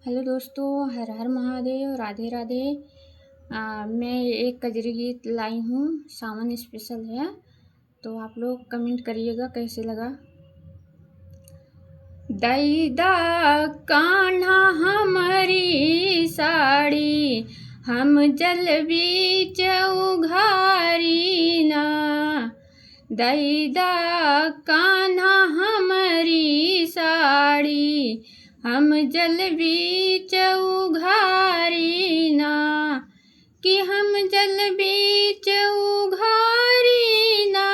Hello दोस्तों, हर हर महादेव, राधे राधे। मैं एक कजरी गीत लाई हूँ, सावन स्पेशल है। तो आप लोग कमेंट करिएगा कैसे लगा। दैदा कान्हा हमारी साड़ी, हम जल बीच उघारी ना। दैदा कान्हा हमारी साड़ी, हम जल बीच उघारी ना। कि हम जल बीच उघारी ना,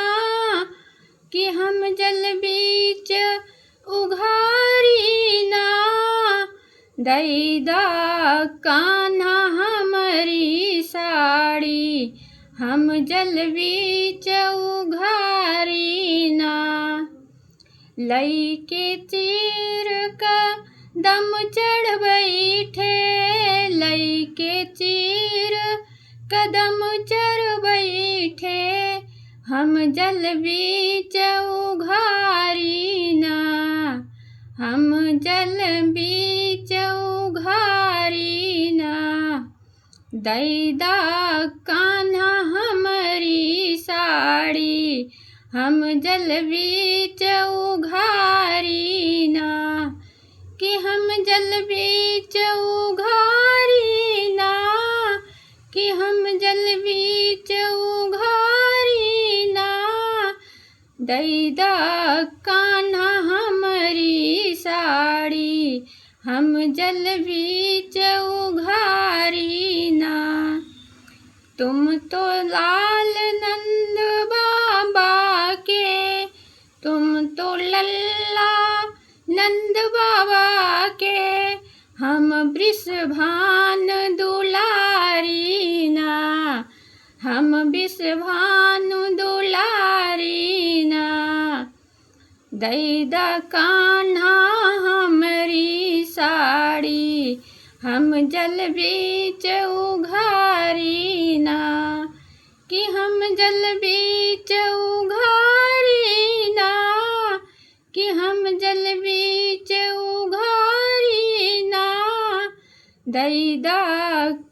कि हम जल बीच उघारी ना। दैदा कान्हा हमारी साड़ी, हम जल बीच उघारी ना। लइके चीर का दम चढ़ बैठे, लइके चीर कदम चढ़ बैठे, हम जल बीच उघारी ना। हम जल बीच उघारी ना। दैदा कान्हा हमारी साड़ी, हम जल बीच उघारी ना। कि हम जल बीच उघारी ना, कि हम जल बीच उघारी ना। दैदा कान्हा हमारी साड़ी, हम जल बीच उघारी ना। तुम तो लाल नंद बाबा के, तुम तो लल्ला नंद बाबा के, हम वृषभान दुलारी ना। हम वृषभान दुलारी ना। दैदा कान्हा हमारी साड़ी, हम जल बीच उघारी ना। कि हम जल बीच उघारी ना, कि हम जल बीच उघारी ना। दैदा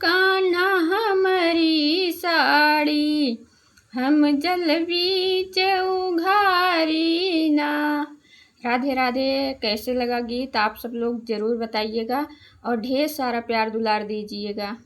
कान्हा हमारी साड़ी, हम जल बीच उघारी ना। राधे राधे। कैसे लगा गीत आप सब लोग ज़रूर बताइएगा और ढेर सारा प्यार दुलार दीजिएगा।